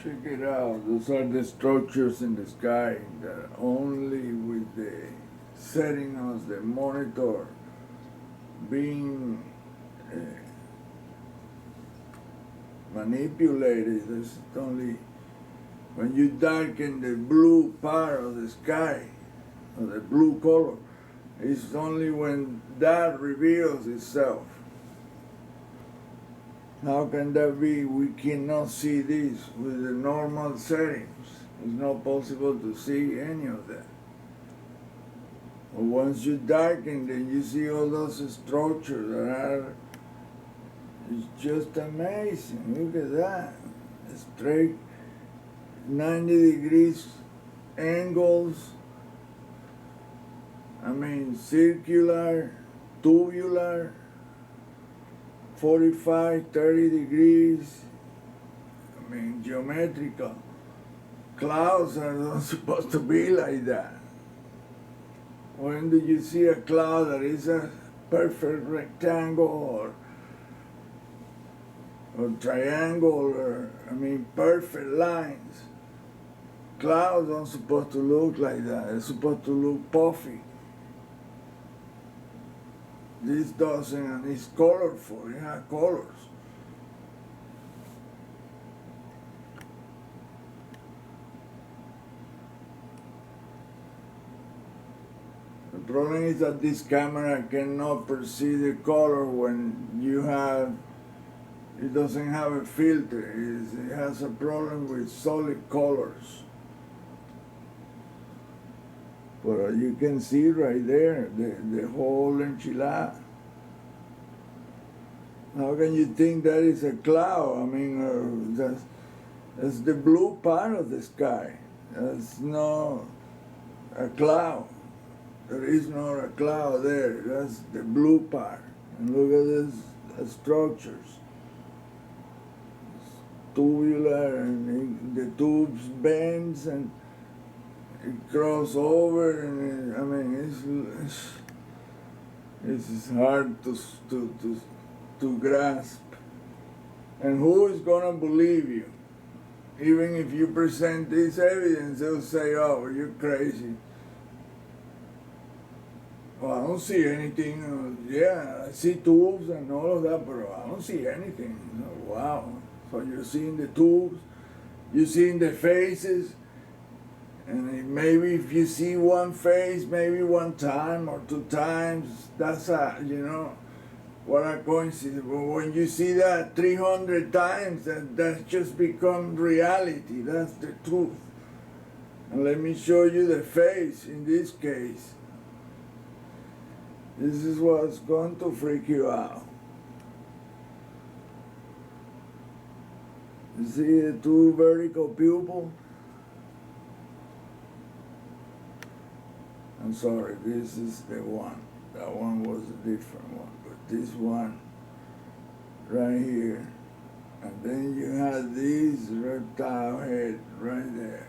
Check it out. Those are the structures in the sky that only with the setting of the monitor being manipulated. It's only when you darken the blue part of the sky, or the blue color, it's only when that reveals itself. How can that be? We cannot see this with the normal settings. It's not possible to see any of that. But once you darken, then you see all those structures that are, it's just amazing. Look at that. Straight 90 degrees angles. I mean, circular, tubular, 45, 30 degrees. I mean, geometrical. Clouds are not supposed to be like that. When do you see a cloud that is a perfect rectangle or triangle or, I mean, perfect lines? Clouds aren't supposed to look like that. They're supposed to look puffy. This doesn't, and it's colorful. It has colors. The problem is that this camera cannot perceive the color when you have, it doesn't have a filter. It has a problem with solid colors. But you can see right there the whole enchilada. How can you think that is a cloud? I mean, that's the blue part of the sky. That's not a cloud. There is not a cloud there. That's the blue part. And look at these structures. It's tubular, and the tubes bends and it cross over, and I mean, it's hard to grasp. And who is gonna believe you? Even if you present this evidence, they'll say, "Oh, you're crazy." Well, I don't see anything. Yeah, I see tubes and all of that, but I don't see anything. Wow. So you're seeing the tubes, you're seeing the faces. And maybe if you see one face, maybe one time or two times, that's what a coincidence. But when you see that 300 times, that just becomes reality. That's the truth. And let me show you the face in this case. This is what's going to freak you out. You see the two vertical pupils? I'm sorry, this is the one. That one was a different one. But this one right here. And then you have this reptile head right there.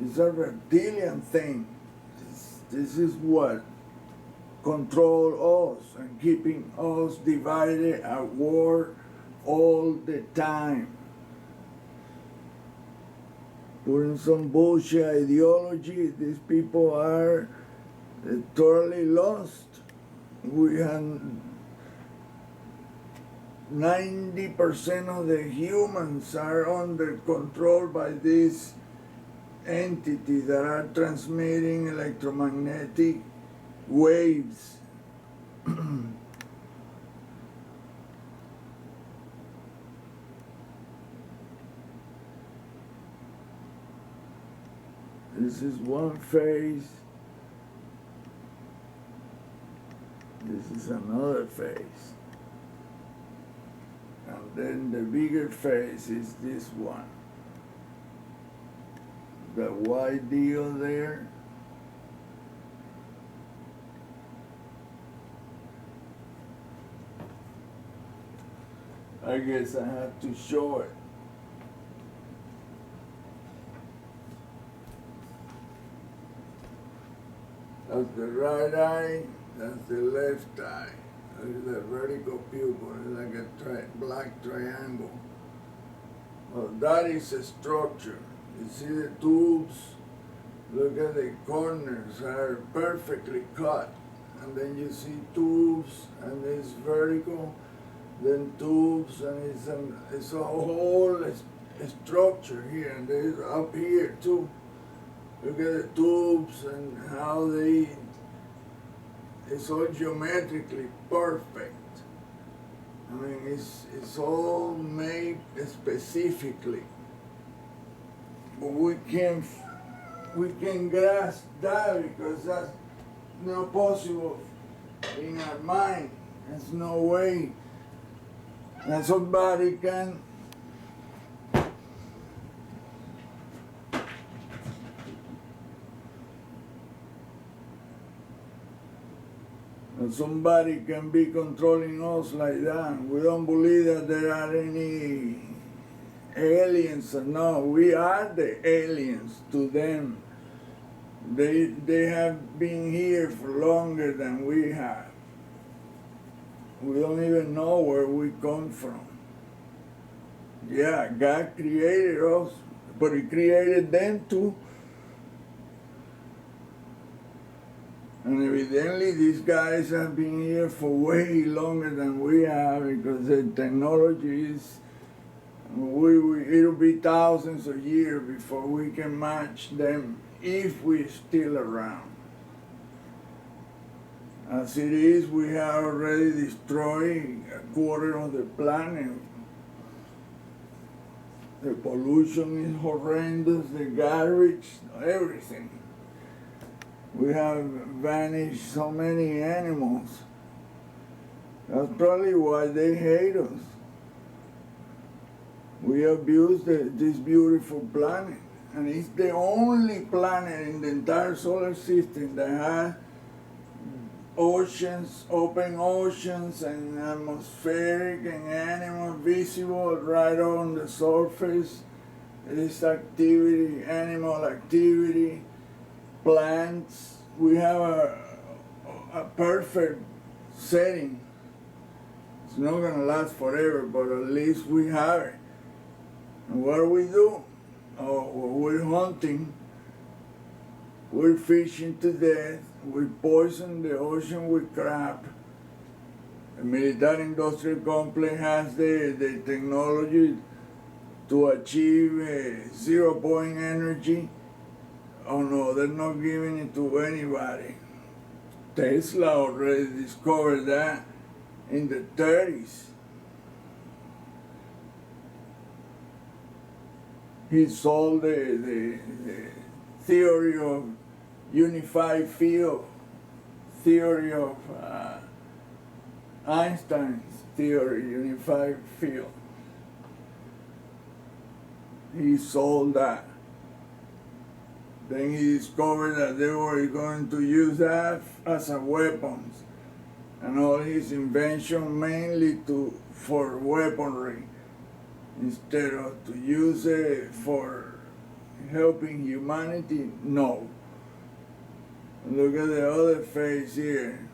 It's a reptilian thing. This is what control us and keeping us divided at war all the time. Putting some bullshit ideology, these people are totally lost. We have 90% of the humans are under control by these entities that are transmitting electromagnetic waves. This is one face. This is another face. And then the bigger face is this one. The white deal there. I guess I have to show it. That's the right eye, that's the left eye. Look at the vertical pupil, it's like a black triangle. Well, that is a structure. You see the tubes? Look at the corners are perfectly cut. And then you see tubes, and it's vertical, then tubes, and it's a whole structure here, and there's up here too. Look at the tubes and how it's all geometrically perfect. I mean, it's all made specifically. But we can grasp that because that's not possible in our mind. There's no way that somebody can be controlling us like that. We don't believe that there are any aliens. No, we are the aliens to them. They have been here for longer than we have. We don't even know where we come from. Yeah, God created us, but He created them too. And evidently these guys have been here for way longer than we have because the technology is, it'll be thousands of years before we can match them if we're still around. As it is, we have already destroyed a quarter of the planet. The pollution is horrendous, the garbage, everything. We have vanished so many animals. That's probably why they hate us. We abuse this beautiful planet. And it's the only planet in the entire solar system that has oceans, open oceans, and atmospheric and animal visible right on the surface. This activity, animal activity, plants. We have a perfect setting. It's not going to last forever, but at least we have it. And what do? Oh, we're hunting, we're fishing to death, we poison the ocean with crap. The military-industrial complex has the technology to achieve zero-point energy. Oh no, they're not giving it to anybody. Tesla already discovered that in the 30s. He sold the theory of unified field, theory of Einstein's theory, unified field. He sold that. Then he discovered that they were going to use that as a weapon, and all his invention mainly for weaponry, instead of to use it for helping humanity. No. Look at the other face here.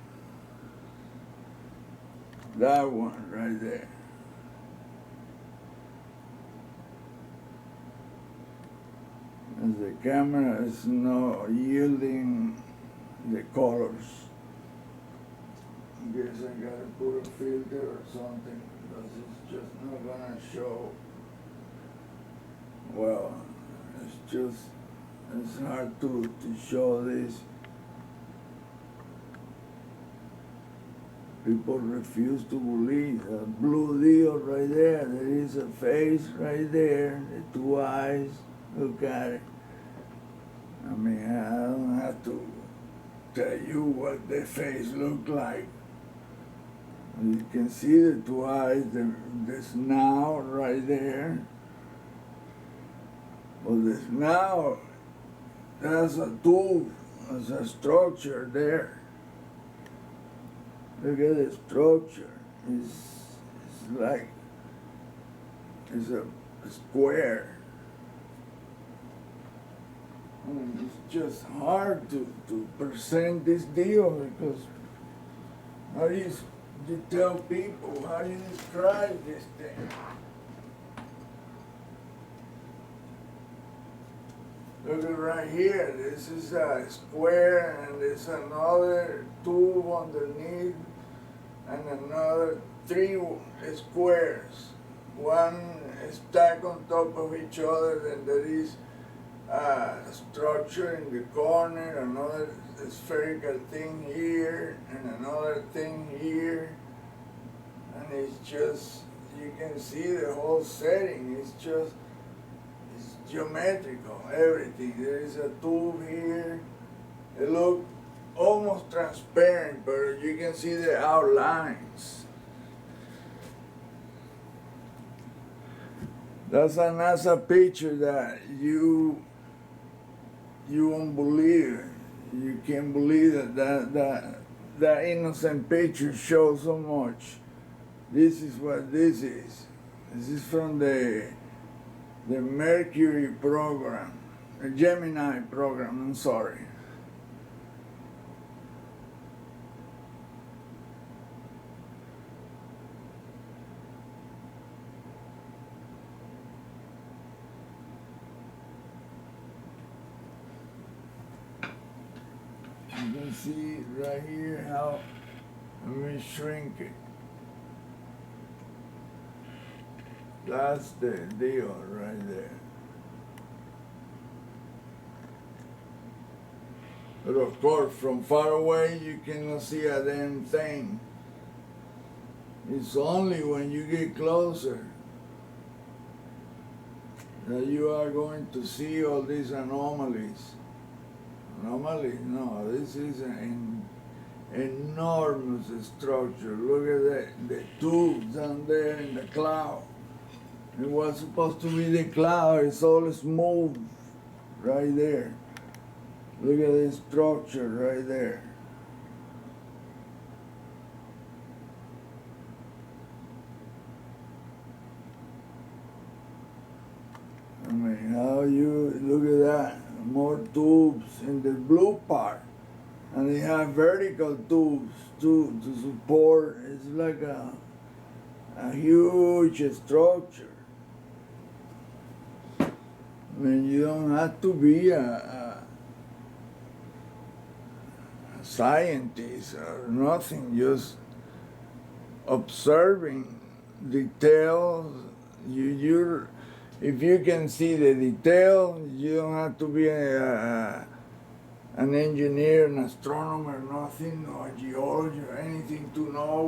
That one right there. As the camera is not yielding the colors. I guess I gotta put a filter or something because it's just not gonna show. Well, it's hard to show this. People refuse to believe. The blue deal right there, there is a face right there, the two eyes, look at it. I mean, I don't have to tell you what the face looked like. You can see the two eyes, the snout right there. Well, the snout, that's a tube, that's a structure there. Look at the structure. It's like, it's a square. I mean, it's just hard to present this deal because how do you tell people, how do you describe this thing? Look at right here, this is a square and there's another tube underneath and another 3 squares. One stacked on top of each other, then there is a structure in the corner, another spherical thing here, and another thing here. And it's just, you can see the whole setting, it's geometrical, everything. There is a tube here. It looks almost transparent, but you can see the outlines. That's a NASA picture that you won't believe. You can't believe that innocent picture shows so much. This is what this is. This is from the Mercury program, the Gemini program, I'm sorry. You can see right here how we shrink it. That's the deal right there. But of course, from far away, you cannot see a damn thing. It's only when you get closer that you are going to see all these anomalies. Anomalies? No, this is an enormous structure. Look at the tubes down there in the cloud. It was supposed to be the cloud, it's all smooth right there. Look at this structure right there. I mean, how you, look at that, more tubes in the blue part. And they have vertical tubes too to support, it's like a huge structure. I mean, you don't have to be a scientist or nothing, just observing details. If you can see the detail, you don't have to be an engineer, an astronomer, nothing, or a geologist or anything to know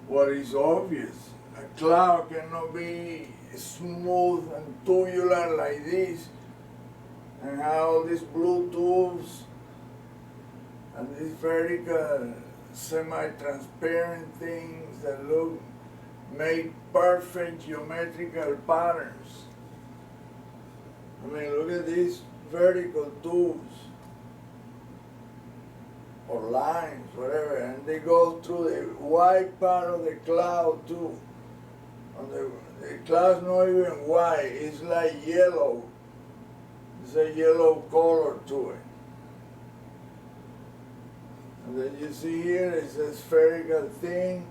what is obvious. A cloud cannot be smooth and tubular like this, and how these blue tubes and these vertical semi-transparent things that make perfect geometrical patterns. I mean, look at these vertical tubes or lines, whatever, and they go through the white part of the cloud too. The cloud's not even white, it's like yellow. It's a yellow color to it. And then you see here, it's a spherical thing.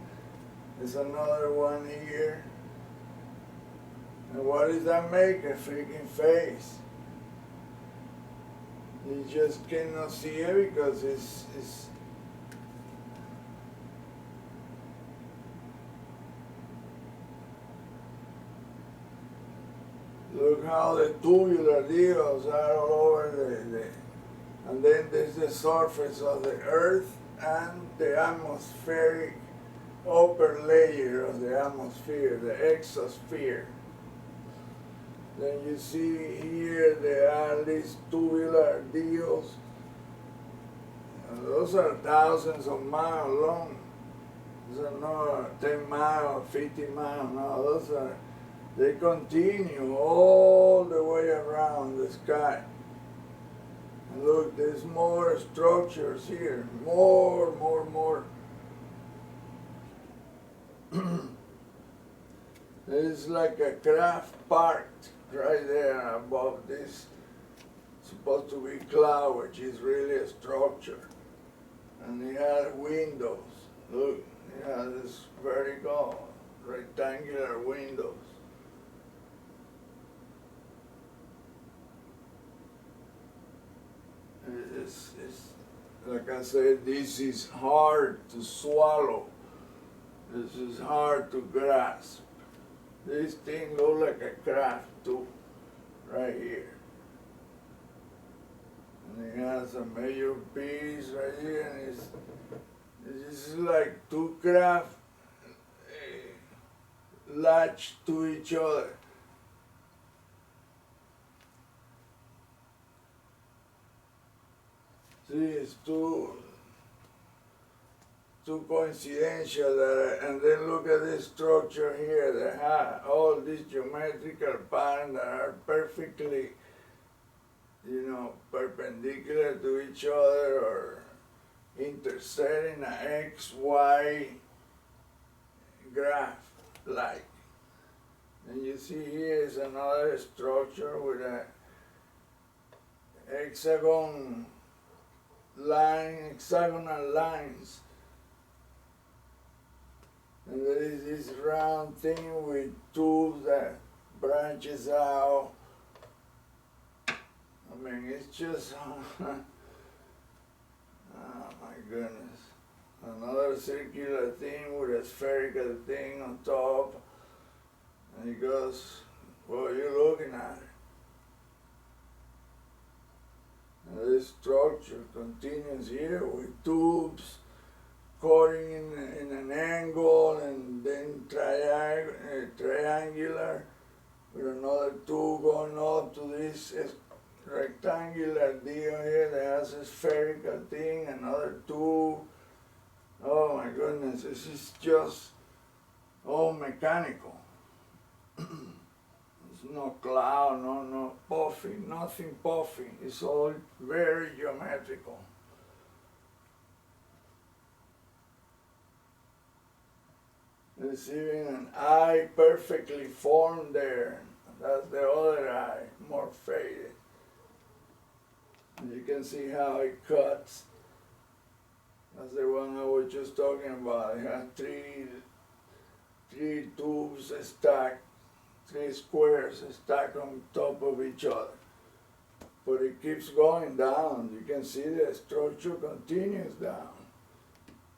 There's another one here. And what does that make? A freaking face. You just cannot see it because it's look how the tubular deals are all over and then there's the surface of the earth and the atmospheric upper layer of the atmosphere, the exosphere. Then you see here there are these tubular deals. And those are thousands of miles long. Those are not 10 miles, 50 miles, no, those are, they continue all the way around the sky. And look, there's more structures here, more. There's like a craft parked right there above this, supposed to be cloud, which is really a structure. And it has windows. Look, it has this vertical, rectangular windows. like I said, this is hard to swallow. This is hard to grasp. This thing looks like a craft too, right here. And it has a major piece right here, and it's like two craft latched to each other. See, it's too coincidental that, and then look at this structure here that has all these geometrical patterns that are perfectly, perpendicular to each other or intersecting an XY graph like. And you see here is another structure with a hexagonal lines. And there is this round thing with tubes that branches out. I mean, it's just, oh my goodness. Another circular thing with a spherical thing on top. And he goes, well, you're looking at it. And this structure continues here with tubes cutting in an angle and then triangular with another tube going up to this rectangular deal here that has a spherical thing, another tube. Oh my goodness, this is just all mechanical. There's no cloud, no puffy, nothing puffy. It's all very geometrical. There's even an eye perfectly formed there. That's the other eye, more faded. And you can see how it cuts. That's the one I was just talking about. It has three tubes stacked, three squares stacked on top of each other. But it keeps going down. You can see the structure continues down.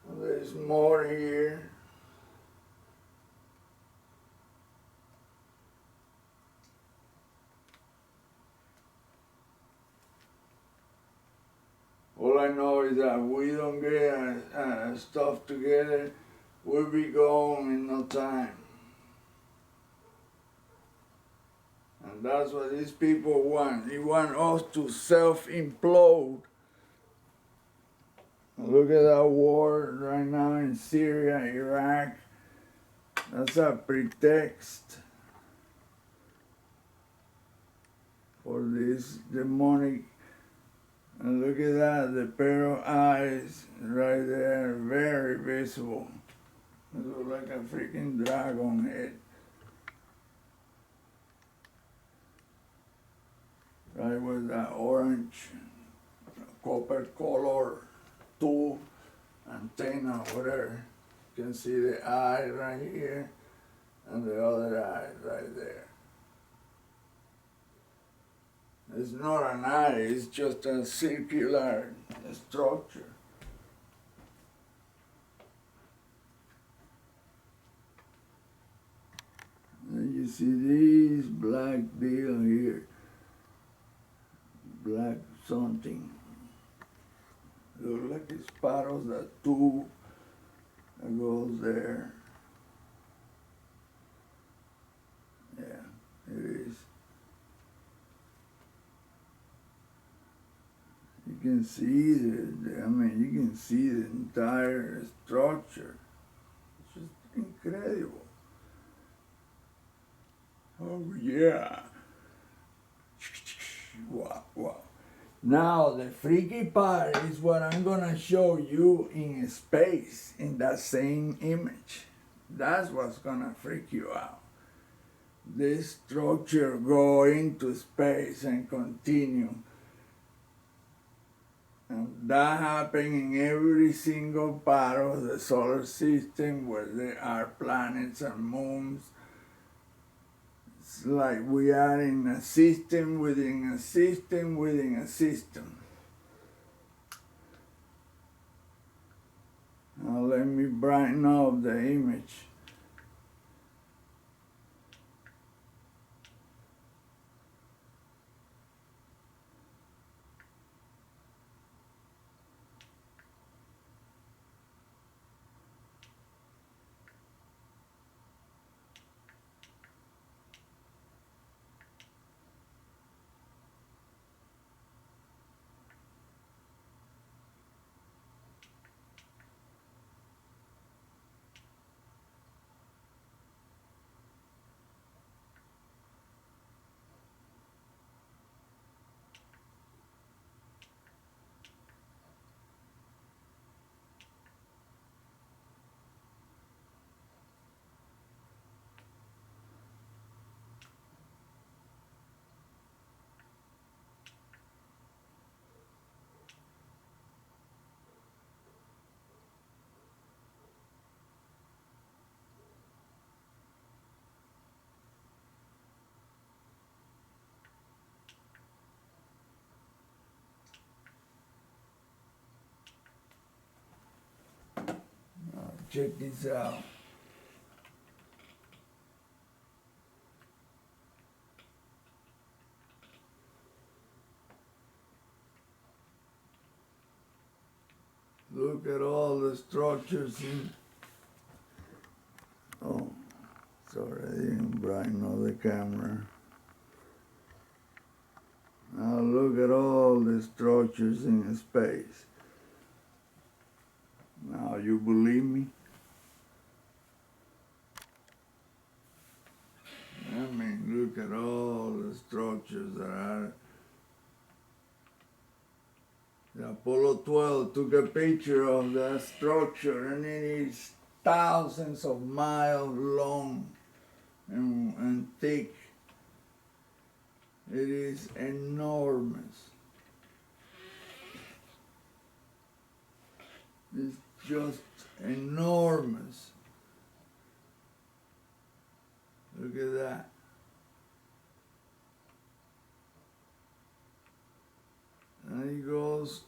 And there's more here. All I know is that we don't get stuff together, we'll be gone in no time. And that's what these people want. They want us to self-implode. Look at that war right now in Syria, Iraq. That's a pretext for this demonic. And look at that, the pair of eyes right there, very visible. It looks like a freaking dragon head. Right with that orange, copper color tube, antenna, whatever. You can see the eye right here and the other eye right there. It's not an eye, it's just a circular structure. And you see these black deal here, black something. Look like it's part of the tube that goes there. Yeah, it is. You can see you can see the entire structure. It's just incredible. Oh yeah. Wow, wow. Now the freaky part is what I'm gonna show you in space, in that same image. That's what's gonna freak you out. This structure go into space and continue. And that happens in every single part of the solar system where there are planets and moons. It's like we are in a system within a system within a system. Now let me brighten up the image. Check this out. Look at all the structures in. Oh, sorry, I didn't brighten up the camera. Now look at all the structures in space. Now you believe me? I mean, look at all the structures that are. The Apollo 12 took a picture of that structure, and it is thousands of miles long and thick. It is enormous. It's just enormous. Look at that. And it goes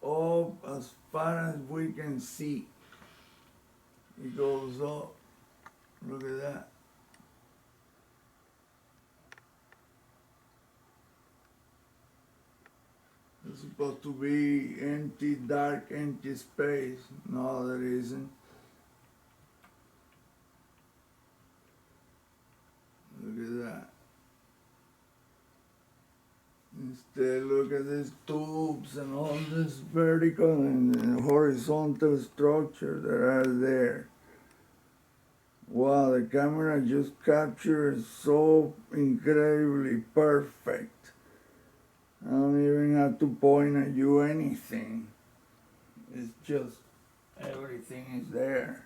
up as far as we can see. It goes up. Look at that. It's supposed to be empty, dark, empty space. No, there isn't. Look at that. Instead, look at these tubes and all this vertical and horizontal structure that are there. Wow, the camera just captures so incredibly perfect. I don't even have to point at you anything. It's just everything is there.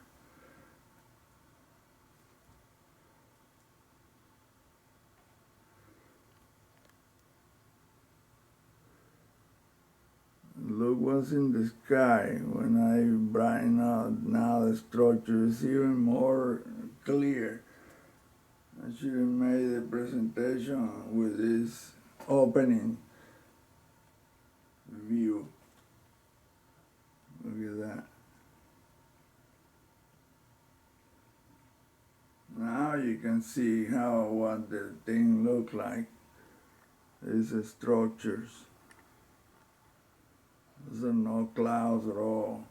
Look what's in the sky. When I brighten out, now the structure is even more clear. I should have made the presentation with this opening view. Look at that. Now you can see what the thing looks like. These are structures. There are no clouds at all.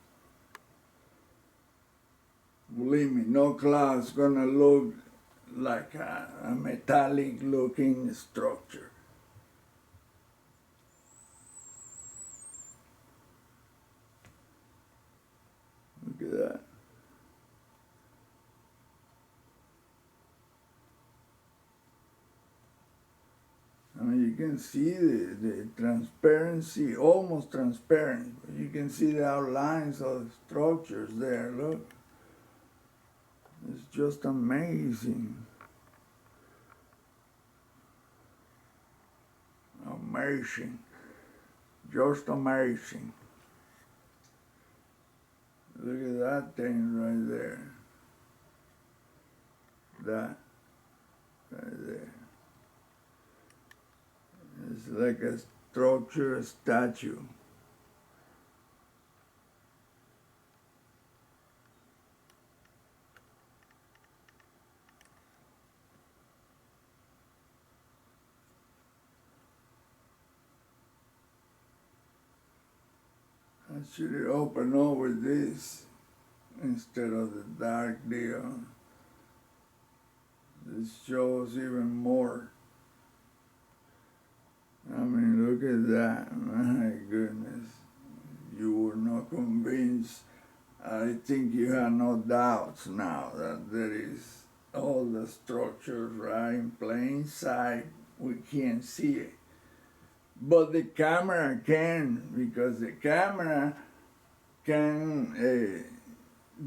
Believe me, no cloud's gonna look like a metallic looking structure. Look at that. I mean, you can see the transparency, almost transparent. You can see the outlines of the structures there, look. It's just amazing. Amazing. Just amazing. Look at that thing right there. That right there. It's like a structure, a statue. should it open up with this instead of the dark deal? This shows even more. I mean, look at that. My goodness. You were not convinced. I think you have no doubts now that there is all the structures right in plain sight. We can't see it. But the camera can, because the camera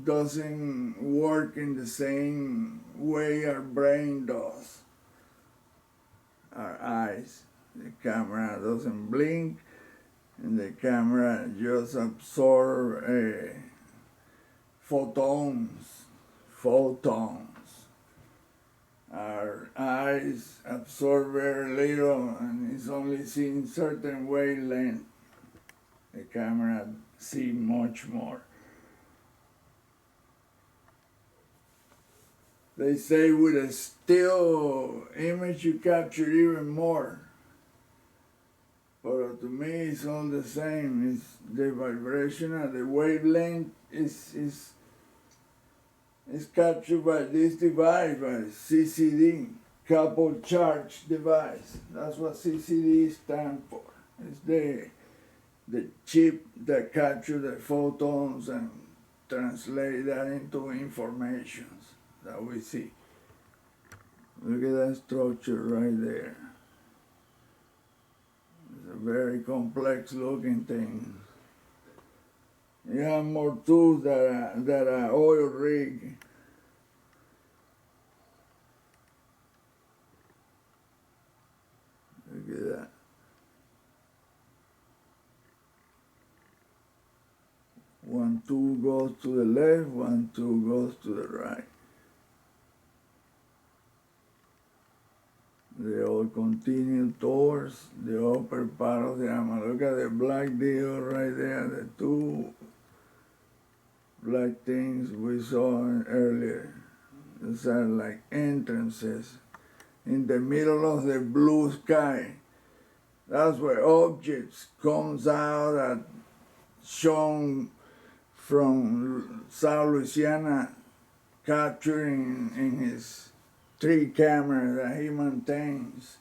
doesn't work in the same way our brain does, our eyes. The camera doesn't blink, and the camera just absorbs photons. Our eyes absorb very little, and it's only seeing certain wavelength. The camera sees much more. They say with a still image you capture even more. But to me it's all the same. It's the vibration, the wavelength is captured by this device, by CCD, coupled charge device. That's what CCD stands for. It's the chip that captures the photons and translate that into information that we see. Look at that structure right there. It's a very complex looking thing. You have more tools than an oil rig. Look at that. One tool goes to the left, one tool goes to the right. They all continue towards the upper part of the armor. Look at the black deal right there, the two black things we saw earlier. Those are like entrances in the middle of the blue sky. That's where objects comes out that shown from South Louisiana, capturing in his 3 cameras that he maintains.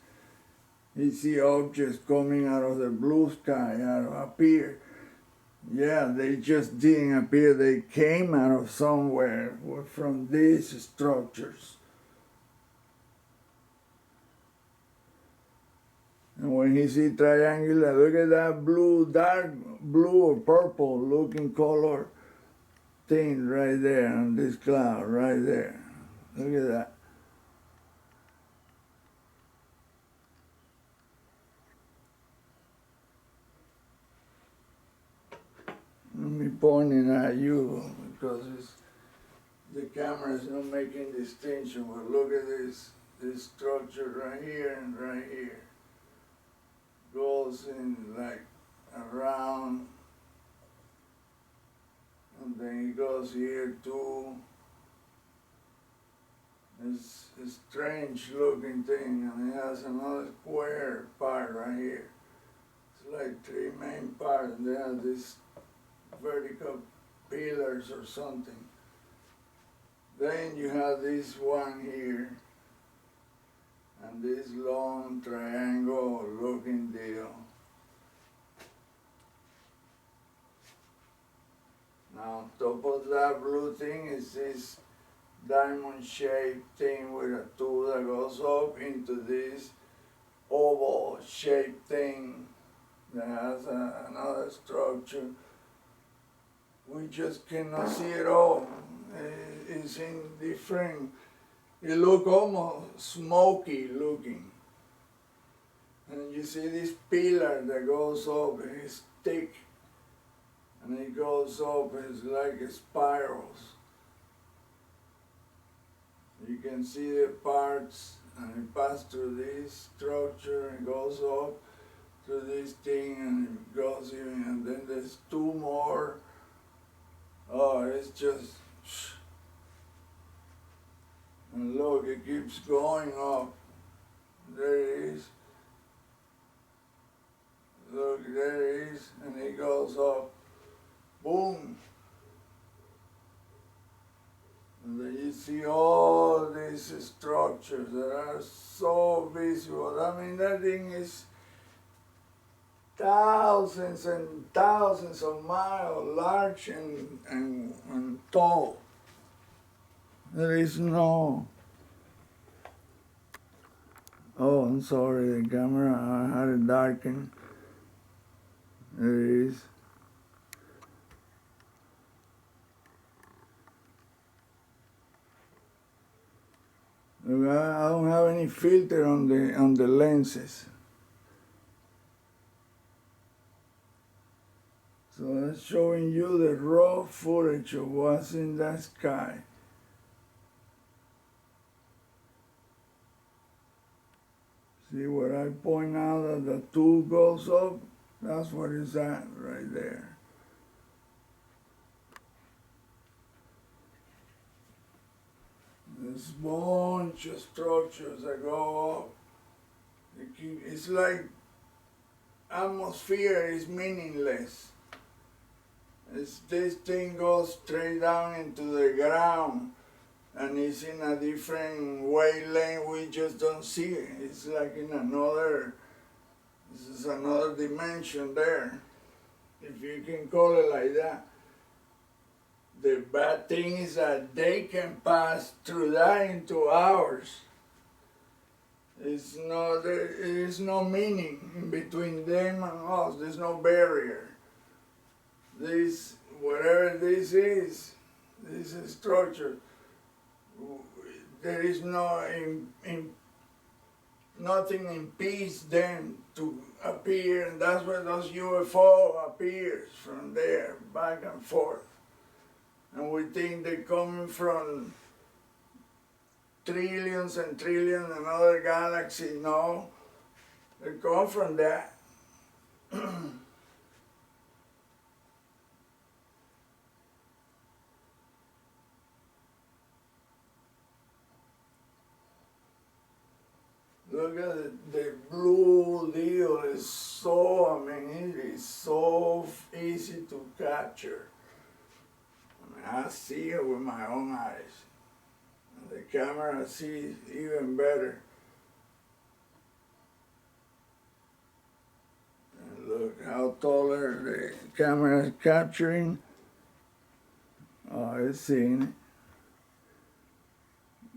He see objects coming out of the blue sky, appear. Yeah, they just didn't appear, they came out of somewhere from these structures. And when he see triangular, look at that blue, dark blue or purple looking color thing right there on this cloud, right there. Look at that. Me pointing at you because the camera is not making distinction, but look at this structure right here and right here. Goes in like around, and then it goes here too. It's a strange looking thing, and it has another square part right here. It's like 3 main parts, and they have this vertical pillars or something. Then you have this one here and this long triangle looking deal. Now on top of that blue thing is this diamond shaped thing with a tool that goes up into this oval shaped thing that has another structure. We just cannot see it all. It's in different, it look almost smoky looking. And you see this pillar that goes up, it's thick, and it goes up, it's like spirals. You can see the parts, and it passes through this structure, and goes up through this thing, and it goes in, and then there's 2 more. Oh, it's just, and look, it keeps going up. There it is. Look, there it is, and it goes up. visible. I mean, that thing is thousands and thousands of miles large and tall. There is no... Oh, I'm sorry, the camera, I had it darkened. There it is. Look, I don't have any filter on the lenses. So that's showing you the raw footage of what's in that sky. See where I point out that the tool goes up? That's what it's at right there. This bunch of structures that go up. It's like atmosphere is meaningless. This thing goes straight down into the ground and it's in a different wavelength, we just don't see it. It's like in another, this is another dimension there, if you can call it like that. The bad thing is that they can pass through that into ours. There is no meaning in between them and us. There's no barrier. This, whatever this is a structure. There is nothing impedes them to appear, and that's where those UFO appears from there, back and forth. And we think they're coming from trillions and trillions and other galaxies. No, they come from that. Look at it, the blue deal is so, I mean, it is so easy to capture. I mean, I see it with my own eyes. And the camera sees even better. And look how taller the camera is capturing. Oh, it's seeing it.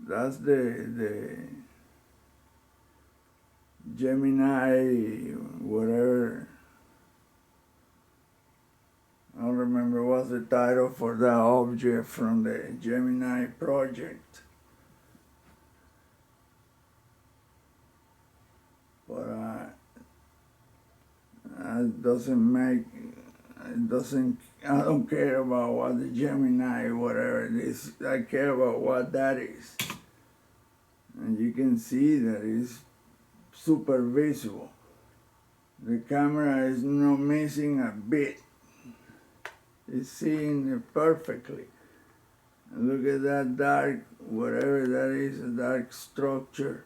That's the Gemini, whatever. I don't remember what's the title for that object from the Gemini project. But it doesn't, I don't care about what the Gemini, whatever it is, I care about what that is. And you can see that it's super visible. The camera is not missing a bit. It's seeing it perfectly. And look at that dark, whatever that is, a dark structure.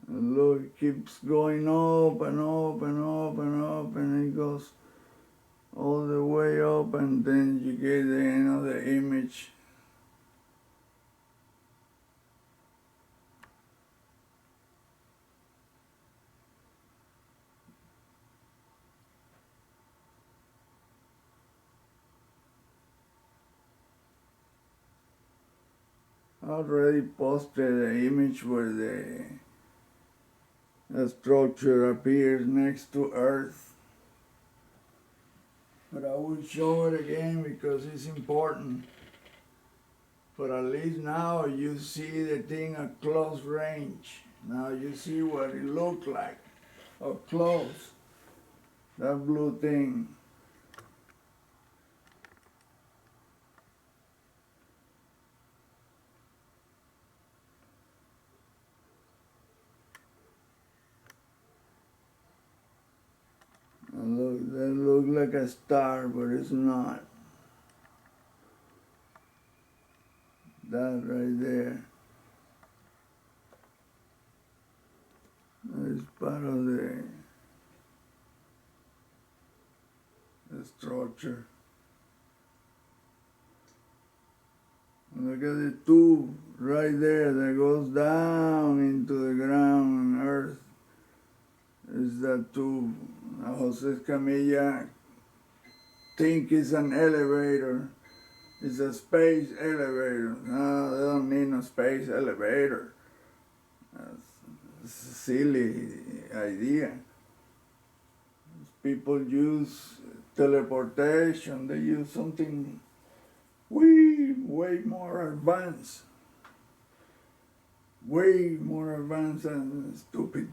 And look, it keeps going up and up and up and up, and it goes all the way up, and then you get the end of the image. I already posted the image where the structure appears next to Earth. But I will show it again because it's important. But at least now you see the thing at close range. Now you see what it looked like up close. That blue thing. And look, that looks like a star, but it's not. That right there. is part of the structure. Look at the tube right there that goes down into the ground and earth. Is that tube. Jose Escamilla think it's an elevator. It's a space elevator. No, they don't need no space elevator. It's a silly idea. People use teleportation. They use something way more advanced. Way more advanced than stupid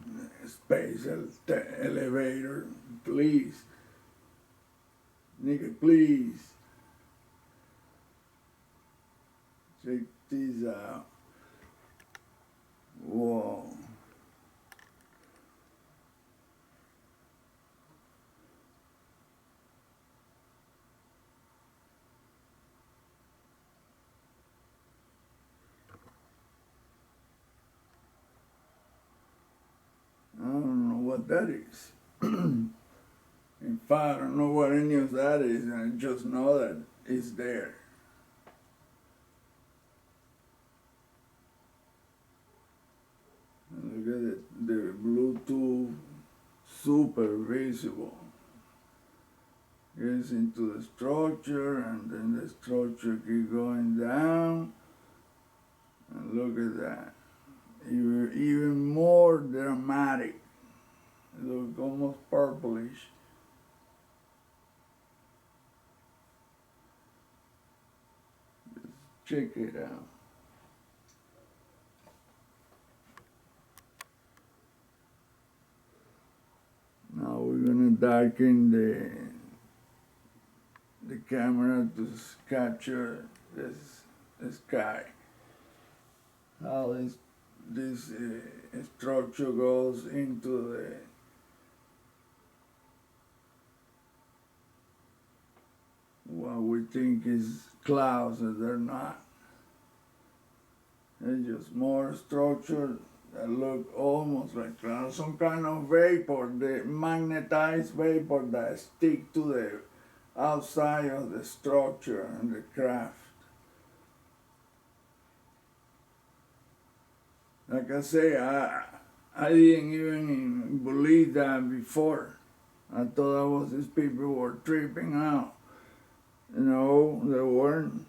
space elevator. Please. Nigga, please. Check this out. Whoa. I don't know what that is. In fact, I don't know what any of that is, and I just know that it's there. And look at it, the Bluetooth, super visible. Gets into the structure, and then the structure keeps going down. And look at that. Even more dramatic. Look almost purplish. Check it out. Now we're gonna darken the camera to capture the sky. How this structure goes into what we think is clouds, that they're not. It's just more structure that look almost like clouds, some kind of vapor, the magnetized vapor that stick to the outside of the structure and the craft. Like I say, I didn't even believe that before. I thought that was these people were tripping out. No, they weren't.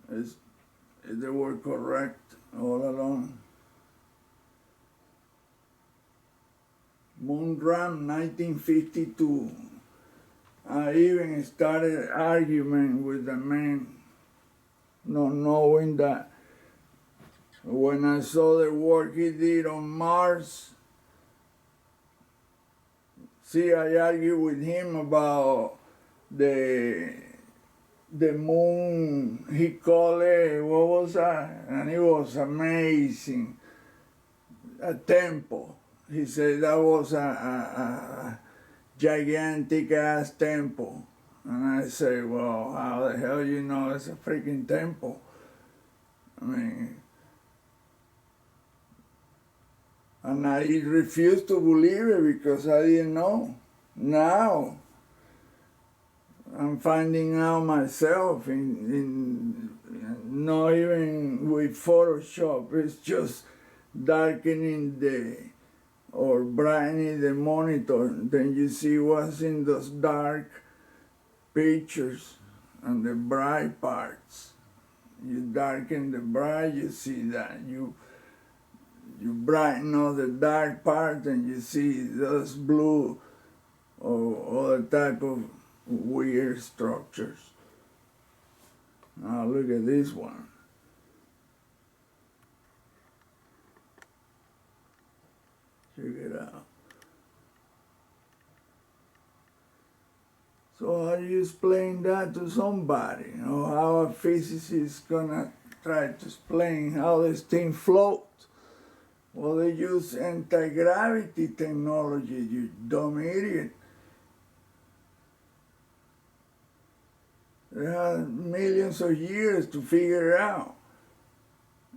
They were correct all along. Moonram 1952. I even started argument with the man, not knowing that when I saw the work he did on Mars, see, I argued with him about the moon, he called it, what was that? And it was amazing. A temple. He said that was a gigantic ass temple. And I say, well, how the hell you know it's a freaking temple? I mean, and I refused to believe it because I didn't know. Now, I'm finding out myself not even with Photoshop, it's just darkening or brightening the monitor. Then you see what's in those dark pictures and the bright parts. You darken the bright, you see that. You brighten all the dark part and you see those blue or other type of weird structures. Now look at this one. Check it out. So how do you explain that to somebody? You know, how a physicist gonna try to explain how this thing floats? Well, they use anti-gravity technology, you dumb idiot. They had millions of years to figure it out,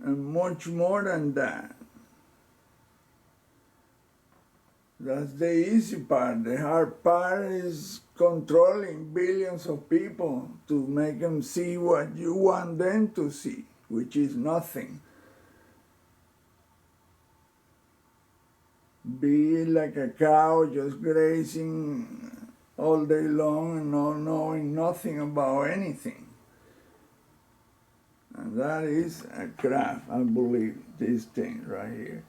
and much more than that. That's the easy part. The hard part is controlling billions of people to make them see what you want them to see, which is nothing. Be like a cow just grazing all day long and not knowing nothing about anything. And that is a craft, I believe, this thing right here.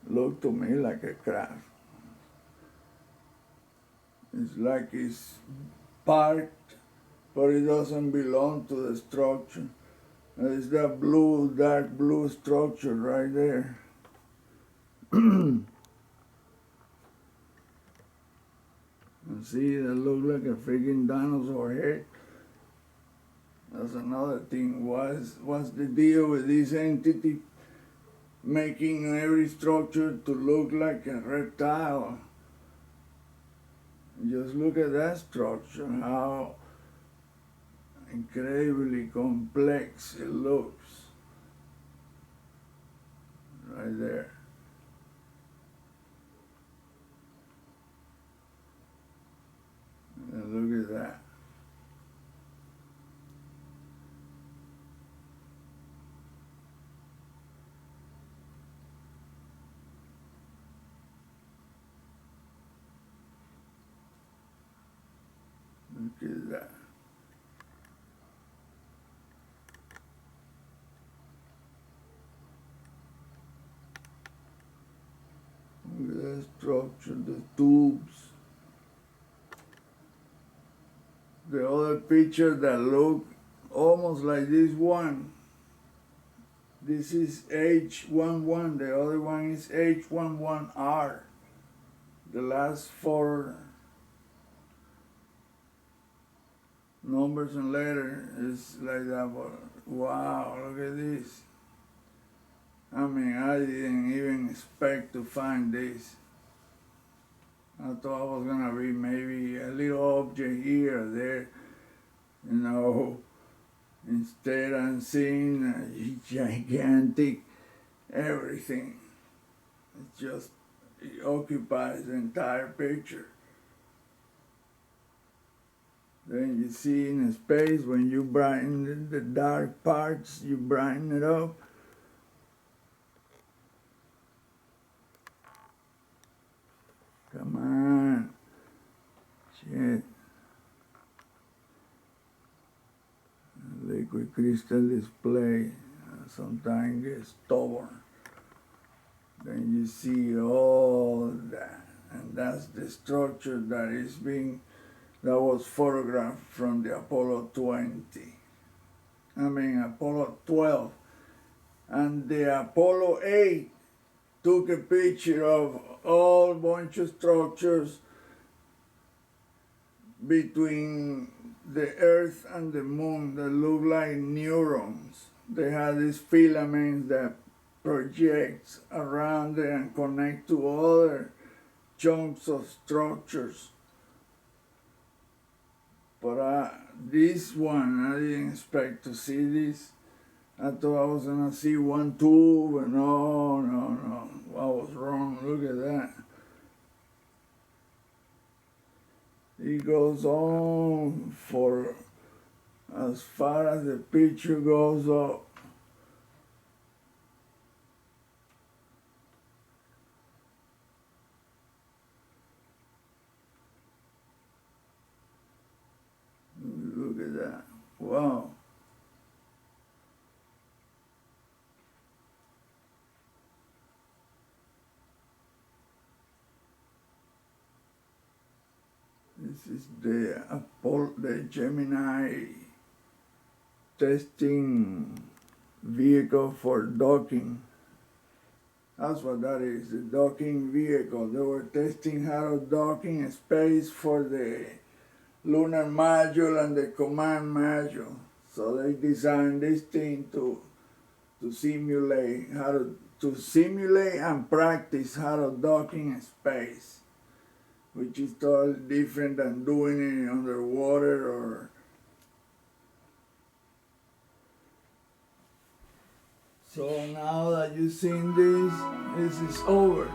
Look to me like a craft. It's like it's parked, but it doesn't belong to the structure. It's that blue, dark blue structure right there. And see, that looks like a freaking dinosaur head. That's another thing. What's the deal with this entity making every structure to look like a reptile? Just look at that structure, how incredibly complex it looks. Right there. And look at that. Look at that. Look at that structure, the tubes. The other picture that look almost like this one. This is H11, the other one is H11R. The last four numbers and letters is like that, but wow, look at this. I mean, I didn't even expect to find this. I thought I was gonna be maybe a little object here or there, you know. Instead I'm seeing a gigantic everything. It occupies the entire picture. Then you see in space, when you brighten the dark parts, you brighten it up. Come on. Shit. Liquid crystal display sometimes gets stubborn. Then you see all that. And that's the structure that was photographed from the Apollo 12. And the Apollo 8 took a picture of all bunch of structures between the Earth and the Moon that look like neurons. They have these filaments that projects around it and connect to other chunks of structures. But this one, I didn't expect to see this. I thought I was gonna see one tube, and no, I was wrong. Look at that. It goes on for as far as the picture goes up. Look at that. Wow. This is the Gemini testing vehicle for docking. That's what that is, the docking vehicle. They were testing how to dock in space for the lunar module and the command module. So they designed this thing to simulate and practice how to dock in space, which is totally different than doing it underwater or. So now that you've seen this is over.